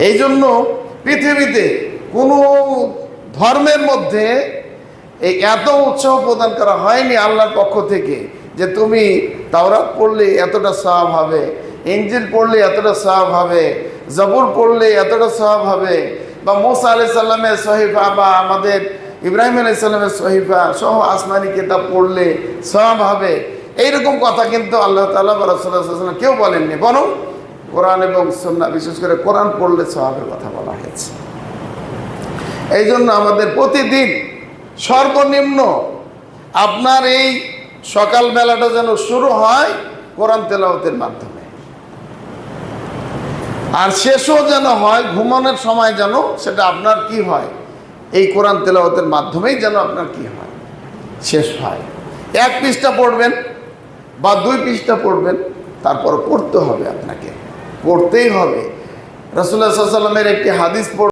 এই জন্য পৃথিবীতে কোনো ধর্মের মধ্যে এই এত উৎসাহ প্রদান করা হয়নি আল্লাহর পক্ষ থেকে যে তুমি তাওরাত পড়লে এতটা সওয়াব হবে, ইনজিল পড়লে এতটা সওয়াব হবে, জবুর পড়লে এতটা সওয়াব হবে, বা মুসা আলাইহিস সালামের সহিফা বা আমাদের ইব্রাহিম আলাইহিস সালামের সহিফা সহ আসমানি কিতাব পড়লে সওয়াব হবে। এইরকম কথা কিন্তু আল্লাহ তাআলা বা রাসূলুল্লাহ সাল্লাল্লাহু আলাইহি ওয়াসাল্লাম কেউ বলেননি, বরং কোরআন এবং সুন্নাহ, বিশেষ করে কোরআন পড়লে সওয়াবের কথা বলা হয়েছে। এই জন্য আমাদের প্রতিদিন সর্বনিম্ন আপনার এই সকালবেলাটা যেন শুরু হয় কোরআন তেলাওয়াতের মাধ্যমে, আর শেষও যেন হয় ঘুমানোর সময়, যেন সেটা আপনার কি হয়, এই কোরআন তেলাওয়াতের মাধ্যমেই যেন আপনার কি হয়, শেষ হয়। 1 পৃষ্ঠা পড়বেন বা 2 পৃষ্ঠা পড়বেন, তারপর পড়তে হবে, আপনাকে পড়তেই হবে। রাসূলুল্লাহ সাল্লাল্লাহু আলাইহি ওয়াসাল্লামের একটি হাদিস